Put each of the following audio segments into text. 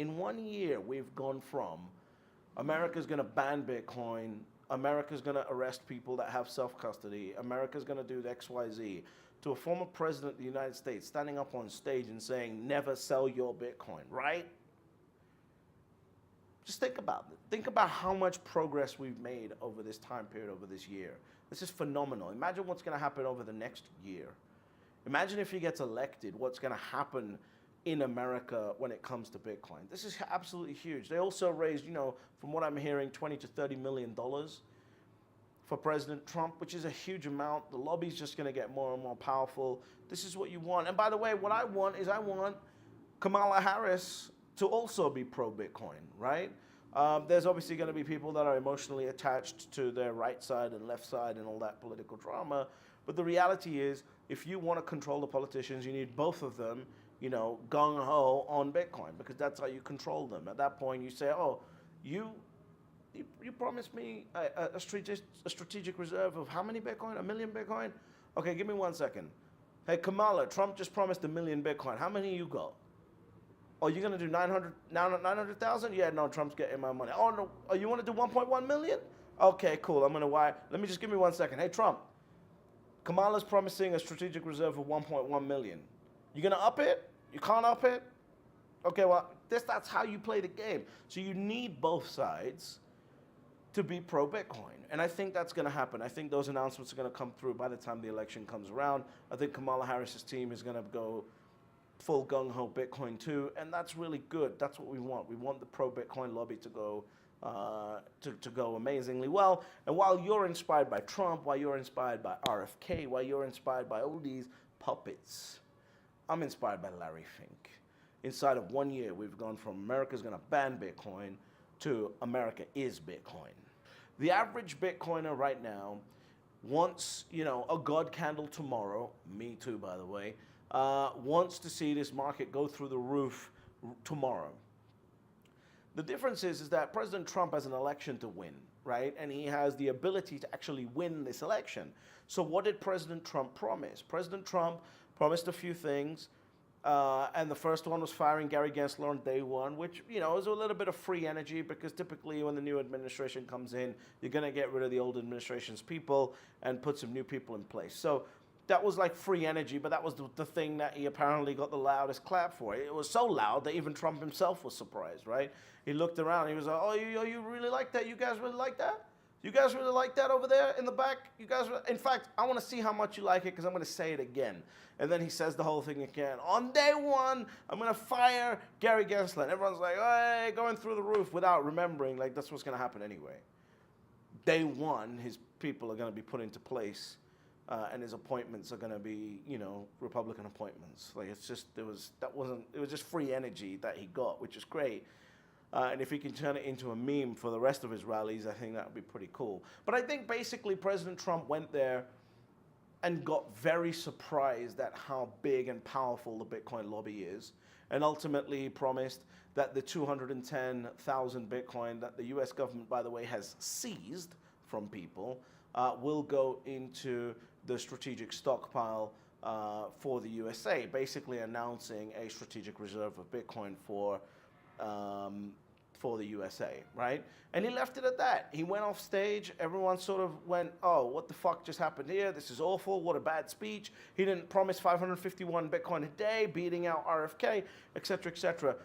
In 1 year, we've gone from America's going to ban Bitcoin, America's going to arrest people that have self-custody, America's going to do X, Y, Z, to a former president of the United States standing up on stage and saying, never sell your Bitcoin, right? Just think about it. Think about how much progress we've made over this time period, over this year. This is phenomenal. Imagine what's going to happen over the next year. Imagine if he gets elected, what's going to happen in America when it comes to Bitcoin. This is absolutely huge. They also raised, from what I'm hearing, $20 to $30 million for President Trump, which is a huge amount. The lobby's just going to get more and more powerful. This is what you want. And by the way, what I want is I want Kamala Harris to also be pro-Bitcoin, right? There's obviously going to be people that are emotionally attached to their right side and left side and all that political drama. But the reality is, if you want to control the politicians, you need both of them, gung-ho on Bitcoin, because that's how you control them. At that point, you say, oh, you promised me a strategic reserve of how many Bitcoin? 1 million Bitcoin? Okay, give me 1 second. Hey, Kamala, Trump just promised 1 million Bitcoin. How many you got? Oh, you're going to do 900,000? Yeah, no, Trump's getting my money. Oh, no. Oh, you want to do 1.1 million? Okay, cool. I'm going to wire. Let me just give me 1 second. Hey, Trump, Kamala's promising a strategic reserve of 1.1 million. You going to up it? You can't up it? Okay, well, that's how you play the game. So you need both sides to be pro-Bitcoin. And I think that's going to happen. I think those announcements are going to come through by the time the election comes around. I think Kamala Harris's team is going to go full gung-ho Bitcoin too, and that's really good. That's what we want. We want the pro-Bitcoin lobby to go to go amazingly well. And while you're inspired by Trump, while you're inspired by RFK, while you're inspired by all these puppets, I'm inspired by Larry Fink. Inside of 1 year, we've gone from America's going to ban Bitcoin to America is Bitcoin. The average Bitcoiner right now wants, a God candle tomorrow, me too, by the way, wants to see this market go through the roof tomorrow. The difference is that President Trump has an election to win, right? And he has the ability to actually win this election. So what did President Trump promise? President Trump promised a few things. And the first one was firing Gary Gensler on day one, which, is a little bit of free energy, because typically when the new administration comes in, you're going to get rid of the old administration's people and put some new people in place. So that was like free energy, but that was the thing that he apparently got the loudest clap for. It was so loud that even Trump himself was surprised, right? He looked around, he was like, oh, you really like that? You guys really like that? You guys really like that over there in the back? You guys, in fact, I want to see how much you like it, because I'm going to say it again. And then he says the whole thing again. On day one, I'm going to fire Gary Gensler. And everyone's like, hey, going through the roof, without remembering, like, that's what's going to happen anyway. Day one, his people are going to be put into place, and his appointments are going to be, Republican appointments. Like, it was just free energy that he got, which is great. And if he can turn it into a meme for the rest of his rallies, I think that would be pretty cool. But I think basically President Trump went there and got very surprised at how big and powerful the Bitcoin lobby is. And ultimately he promised that the 210,000 Bitcoin that the US government, by the way, has seized from people will go into the strategic stockpile for the USA, basically announcing a strategic reserve of Bitcoin for the USA, right? And he left it at that. He went off stage. Everyone sort of went, oh, what the fuck just happened here? This is awful. What a bad speech. He didn't promise 551 Bitcoin a day, beating out RFK, et cetera, et cetera.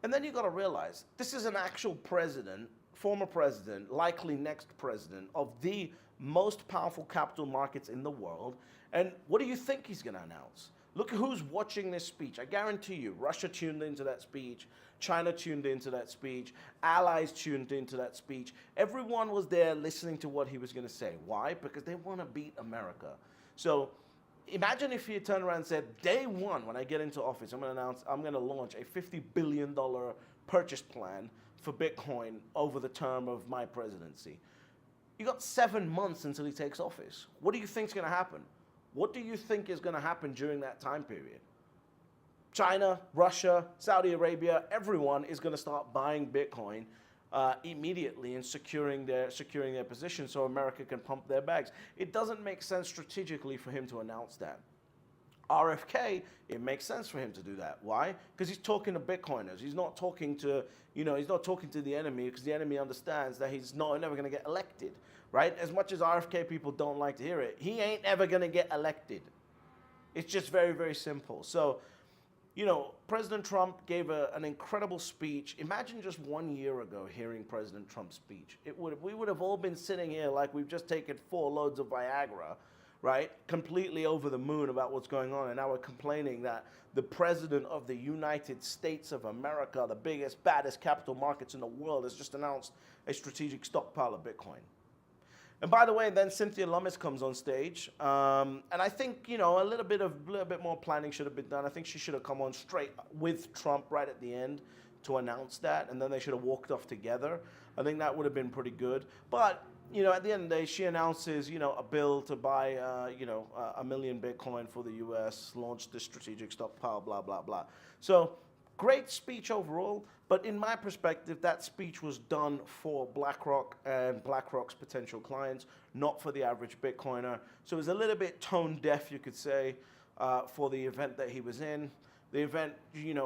And then you got to realize, this is an actual president, former president, likely next president of the most powerful capital markets in the world. And what do you think he's going to announce? Look at who's watching this speech. I guarantee you, Russia tuned into that speech. China tuned into that speech. Allies tuned into that speech. Everyone was there listening to what he was going to say. Why? Because they want to beat America. So imagine if he turned around and said, day one, when I get into office, I'm going to launch a $50 billion purchase plan for Bitcoin over the term of my presidency. You got 7 months until he takes office. What do you think is going to happen? What do you think is going to happen during that time period? China, Russia, Saudi Arabia, everyone is going to start buying Bitcoin immediately and securing their position so America can pump their bags. It doesn't make sense strategically for him to announce that. RFK, it makes sense for him to do that. Why? Because he's talking to Bitcoiners. He's not talking to, he's not talking to the enemy, because the enemy understands that he's never going to get elected, right? As much as RFK people don't like to hear it, he ain't ever going to get elected. It's just very, very simple. So, President Trump gave an incredible speech. Imagine just 1 year ago hearing President Trump's speech. We would have all been sitting here like we've just taken 4 loads of Viagra, right? Completely over the moon about what's going on. And now we're complaining that the president of the United States of America, the biggest, baddest capital markets in the world, has just announced a strategic stockpile of Bitcoin. And by the way, then Cynthia Lummis comes on stage, and I think a little bit more planning should have been done. I think she should have come on straight with Trump right at the end to announce that, and then they should have walked off together. I think that would have been pretty good. But at the end of the day, she announces a bill to buy 1 million Bitcoin for the U.S., launch the strategic stockpile, blah blah blah. So great speech overall. But in my perspective, that speech was done for BlackRock and BlackRock's potential clients, not for the average Bitcoiner. So it was a little bit tone deaf, you could say, for the event that he was in. The event,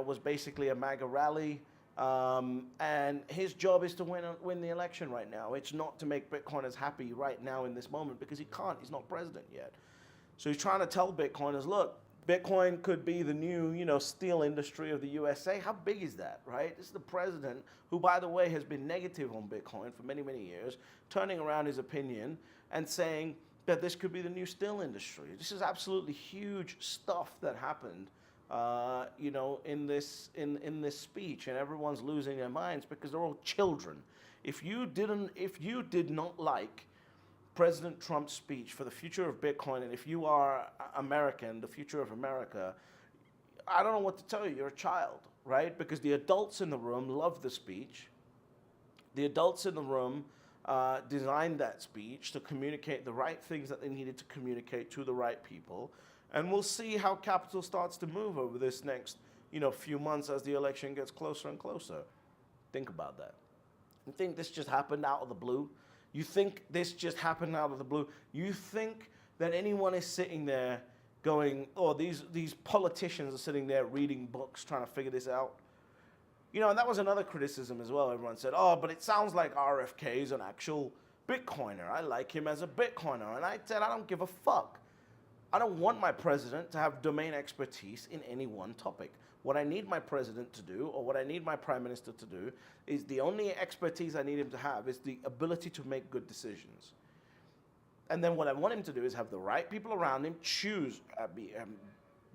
was basically a MAGA rally. And his job is to win the election right now. It's not to make Bitcoiners happy right now in this moment, because he can't. He's not president yet. So he's trying to tell Bitcoiners, look, Bitcoin could be the new, steel industry of the USA. How big is that, right? This is the president who, by the way, has been negative on Bitcoin for many, many years, turning around his opinion and saying that this could be the new steel industry. This is absolutely huge stuff that happened, in this speech, and everyone's losing their minds because they're all children. If you did not like President Trump's speech for the future of Bitcoin, and if you are American, the future of America, I don't know what to tell you. You're a child, right? Because the adults in the room loved the speech. The adults in the room designed that speech to communicate the right things that they needed to communicate to the right people. And we'll see how capital starts to move over this next, few months as the election gets closer and closer. Think about that. You think this just happened out of the blue? You think this just happened out of the blue? You think that anyone is sitting there going, oh, these politicians are sitting there reading books trying to figure this out? And that was another criticism as well. Everyone said, oh, but it sounds like RFK is an actual Bitcoiner. I like him as a Bitcoiner. And I said, I don't give a fuck. I don't want my president to have domain expertise in any one topic. What I need my president to do, or what I need my prime minister to do, is the only expertise I need him to have is the ability to make good decisions. And then what I want him to do is have the right people around him,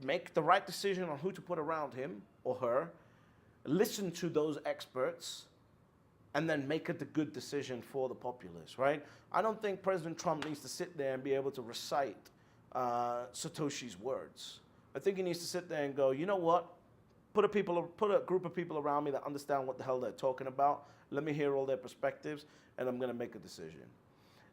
make the right decision on who to put around him or her, listen to those experts, and then make a good decision for the populace, right? I don't think President Trump needs to sit there and be able to recite Satoshi's words. I think he needs to sit there and go, you know what? Put a group of people around me that understand what the hell they're talking about. Let me hear all their perspectives, and I'm going to make a decision.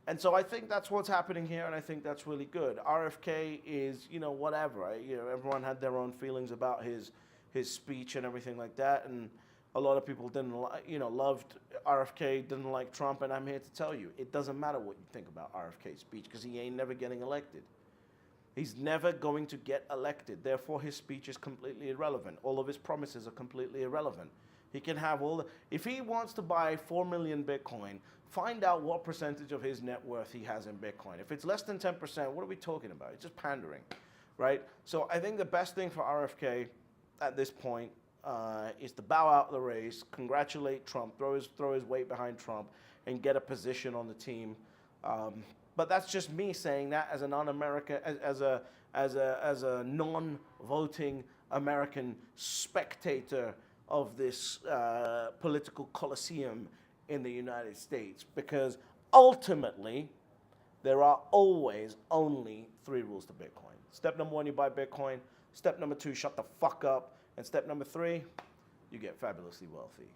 And so I think that's what's happening here, and I think that's really good. RFK is, whatever. Everyone had their own feelings about his speech and everything like that, and a lot of people loved RFK, didn't like Trump, and I'm here to tell you, it doesn't matter what you think about RFK's speech, because he ain't never getting elected. He's never going to get elected. Therefore, his speech is completely irrelevant. All of his promises are completely irrelevant. He can have if he wants to buy 4 million Bitcoin, find out what percentage of his net worth he has in Bitcoin. If it's less than 10%, what are we talking about? It's just pandering, right? So I think the best thing for RFK at this point is to bow out the race, congratulate Trump, throw his weight behind Trump, and get a position on the team. But that's just me saying that as a non-American, as a non-voting American spectator of this political coliseum in the United States. Because ultimately, there are always only 3 rules to Bitcoin. Step number 1, you buy Bitcoin. Step number 2, shut the fuck up. And step number 3, you get fabulously wealthy.